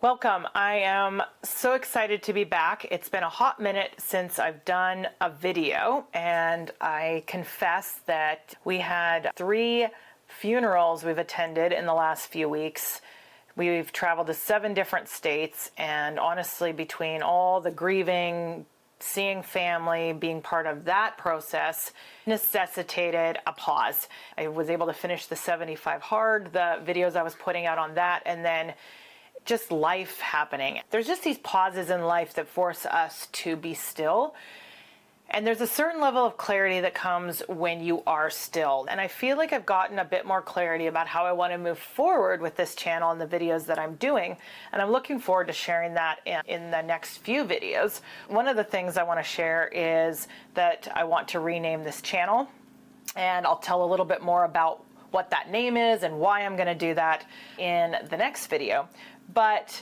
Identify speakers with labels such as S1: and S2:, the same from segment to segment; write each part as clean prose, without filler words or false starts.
S1: Welcome. I am so excited to be back. It's been a hot minute since I've done a video, and I confess that we had 3 funerals we've attended in the last few weeks. We've traveled to 7 different states, and honestly, between all the grieving, seeing family, being part of that process necessitated a pause. I was able to finish the 75 Hard, the videos I was putting out on that, and then just life happening. There's just these pauses in life that force us to be still. And there's a certain level of clarity that comes when you are still. And I feel like I've gotten a bit more clarity about how I want to move forward with this channel and the videos that I'm doing. And I'm looking forward to sharing that in the next few videos. One of the things I want to share is that I want to rename this channel. And I'll tell a little bit more about what that name is and why I'm going to do that in the next video. But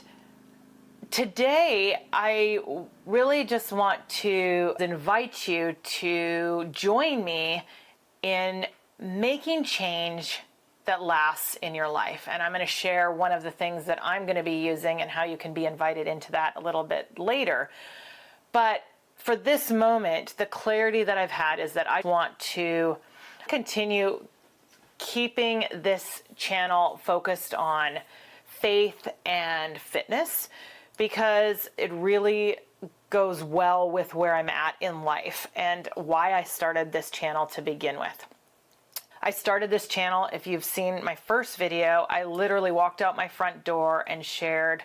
S1: today, I really just want to invite you to join me in making change that lasts in your life. And I'm going to share one of the things that I'm going to be using and how you can be invited into that a little bit later. But for this moment, the clarity that I've had is that I want to continue keeping this channel focused on faith and fitness, because it really goes well with where I'm at in life and why I started this channel to begin with. I started this channel, if you've seen my first video, I literally walked out my front door and shared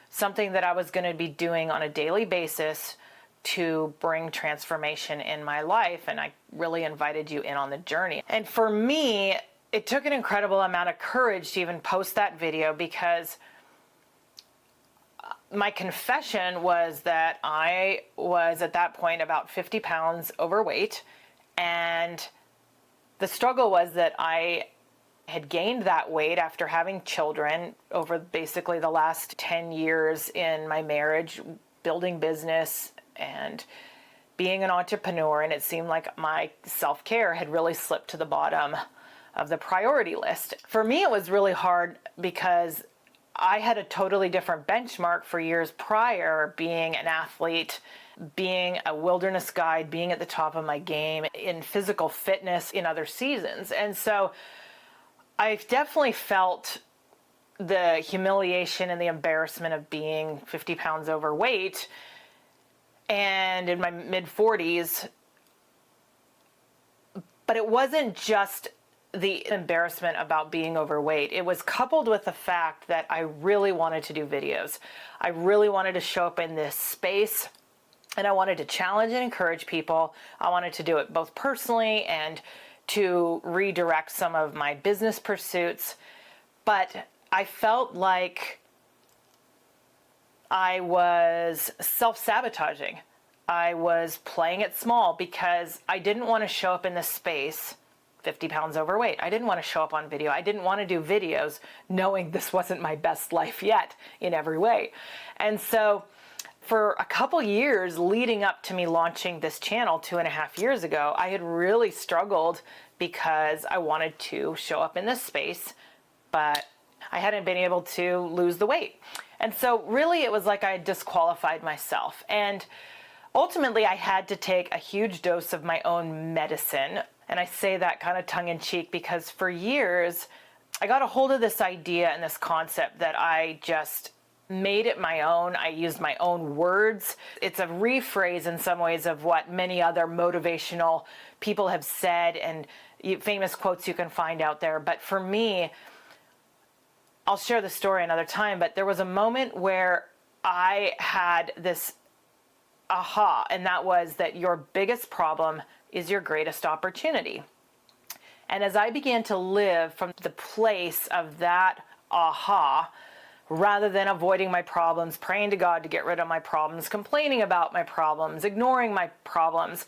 S1: something that I was going to be doing on a daily basis to bring transformation in my life, and I really invited you in on the journey. And for me, it took an incredible amount of courage to even post that video, because my confession was that I was at that point about 50 pounds overweight, and the struggle was that I had gained that weight after having children over basically the last 10 years in my marriage, building business and being an entrepreneur, and it seemed like my self-care had really slipped to the bottom of the priority list. For me, it was really hard because I had a totally different benchmark for years prior, being an athlete, being a wilderness guide, being at the top of my game in physical fitness in other seasons. And so I've definitely felt the humiliation and the embarrassment of being 50 pounds overweight. And in my mid-40s, but it wasn't just the embarrassment about being overweight. It was coupled with the fact that I really wanted to do videos. I really wanted to show up in this space, and I wanted to challenge and encourage people. I wanted to do it both personally and to redirect some of my business pursuits. But I felt like I was self-sabotaging. I was playing it small because I didn't want to show up in this space 50 pounds overweight. I didn't want to show up on video. I didn't want to do videos knowing this wasn't my best life yet in every way. And so for a couple years leading up to me launching this channel 2.5 years ago, I had really struggled because I wanted to show up in this space, but I hadn't been able to lose the weight. And so really it was like I had disqualified myself. And ultimately I had to take a huge dose of my own medicine. And I say that kind of tongue in cheek because for years I got a hold of this idea and this concept that I just made it my own. I used my own words. It's a rephrase in some ways of what many other motivational people have said and famous quotes you can find out there. But for me, I'll share the story another time, but there was a moment where I had this aha, and that was that your biggest problem is your greatest opportunity. And as I began to live from the place of that aha, rather than avoiding my problems, praying to God to get rid of my problems, complaining about my problems, ignoring my problems,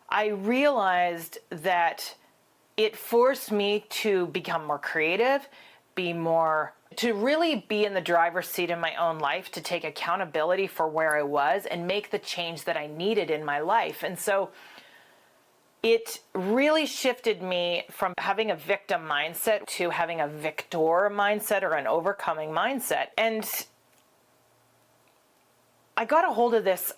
S1: I realized that it forced me to become more creative, to really be in the driver's seat in my own life, to take accountability for where I was and make the change that I needed in my life. And so it really shifted me from having a victim mindset to having a victor mindset or an overcoming mindset. And I got a hold of this,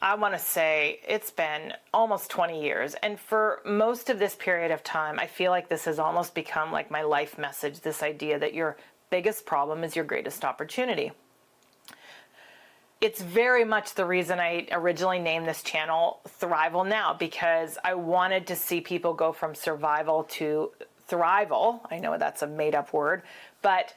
S1: I want to say it's been almost 20 years. And for most of this period of time, I feel like this has almost become like my life message, this idea that your biggest problem is your greatest opportunity. It's very much the reason I originally named this channel Thrival Now, because I wanted to see people go from survival to thrival. I know that's a made-up word, but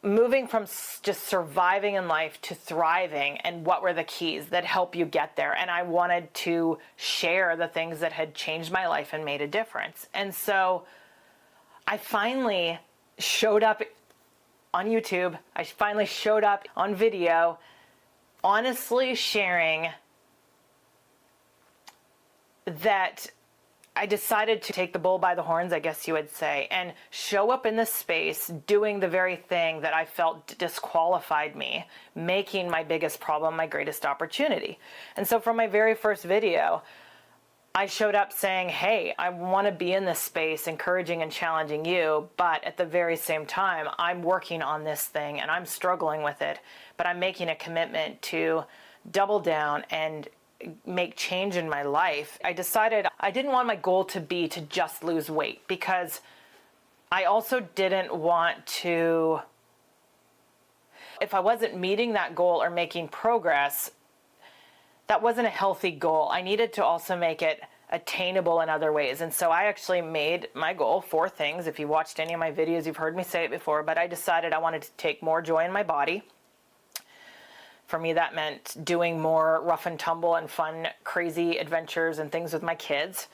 S1: moving from just surviving in life to thriving, and what were the keys that help you get there. And I wanted to share the things that had changed my life and made a difference. And so I finally showed up on YouTube. I finally showed up on video, honestly sharing that I decided to take the bull by the horns, I guess you would say, and show up in this space doing the very thing that I felt disqualified me, making my biggest problem my greatest opportunity. And so from my very first video, I showed up saying, hey, I want to be in this space encouraging and challenging you, but at the very same time, I'm working on this thing and I'm struggling with it, but I'm making a commitment to double down and make change in my life. I decided I didn't want my goal to be to just lose weight, because I also didn't want to, if I wasn't meeting that goal or making progress, that wasn't a healthy goal. I needed to also make it attainable in other ways. And so I actually made my goal 4 things. If you watched any of my videos, you've heard me say it before, but I decided I wanted to take more joy in my body. For me, that meant doing more rough and tumble and fun, crazy adventures and things with my kids.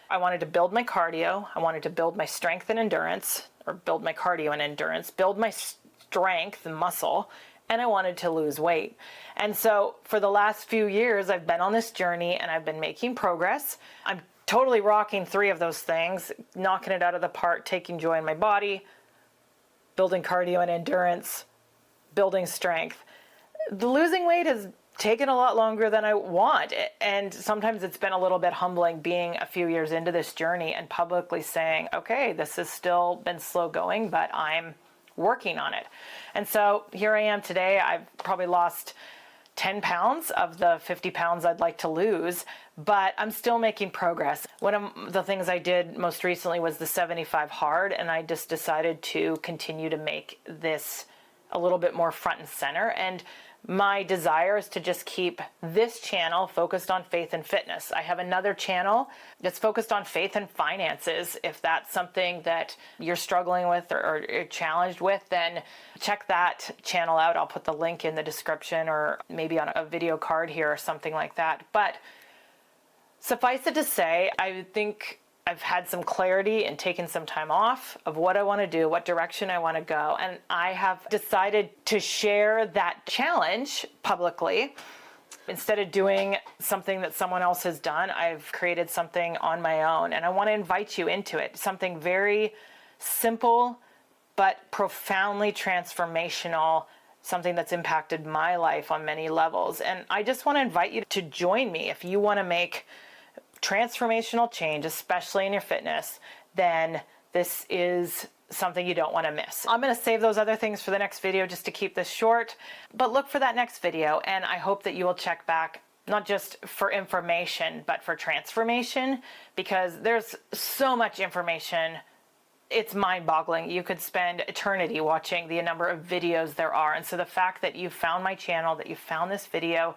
S1: I wanted to build my cardio. I wanted to build my strength and endurance, or build my cardio and endurance, build my strength and muscle, and I wanted to lose weight. And so for the last few years, I've been on this journey and I've been making progress. I'm totally rocking 3 of those things, knocking it out of the park, taking joy in my body, building cardio and endurance, building strength. The losing weight has taken a lot longer than I want. And sometimes it's been a little bit humbling being a few years into this journey and publicly saying, okay, this has still been slow going, but I'm working on it. And so here I am today. I've probably lost 10 pounds of the 50 pounds I'd like to lose, but I'm still making progress. One of the things I did most recently was the 75 hard, and I just decided to continue to make this a little bit more front and center. And my desire is to just keep this channel focused on faith and fitness. I have another channel that's focused on faith and finances. If that's something that you're struggling with or you're challenged with, then check that channel out. I'll put the link in the description, or maybe on a video card here or something like that. But suffice it to say, I think I've had some clarity and taken some time off of what I want to do, what direction I want to go. And I have decided to share that challenge publicly. Instead of doing something that someone else has done, I've created something on my own. And I want to invite you into it. Something very simple, but profoundly transformational, something that's impacted my life on many levels. And I just want to invite you to join me. If you want to make transformational change, especially in your fitness, then this is something you don't want to miss. I'm going to save those other things for the next video just to keep this short, but look for that next video, and I hope that you will check back, not just for information, but for transformation, because there's so much information. It's mind-boggling. You could spend eternity watching the number of videos there are. And so the fact that you found my channel, that you found this video,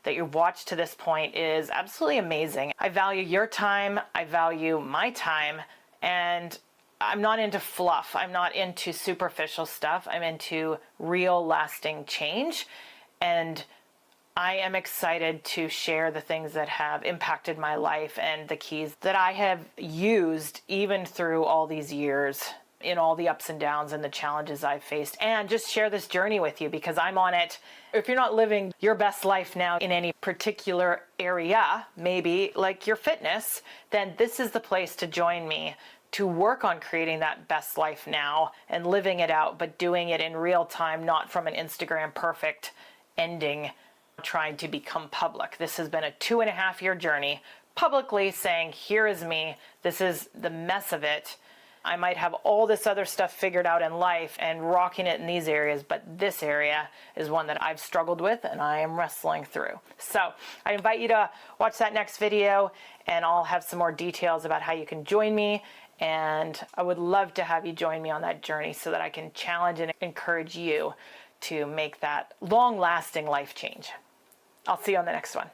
S1: that you watched to this point is absolutely amazing. I value your time. I value my time. And I'm not into fluff. I'm not into superficial stuff. I'm into real lasting change. And I am excited to share the things that have impacted my life and the keys that I have used even through all these years, in all the ups and downs and the challenges I've faced, and just share this journey with you because I'm on it. If you're not living your best life now in any particular area, maybe like your fitness, then this is the place to join me to work on creating that best life now and living it out, but doing it in real time, not from an Instagram perfect ending, trying to become public. This has been a 2.5-year journey, publicly saying, here is me, this is the mess of it, I might have all this other stuff figured out in life and rocking it in these areas, but this area is one that I've struggled with and I am wrestling through. So I invite you to watch that next video, and I'll have some more details about how you can join me. And I would love to have you join me on that journey so that I can challenge and encourage you to make that long-lasting life change. I'll see you on the next one.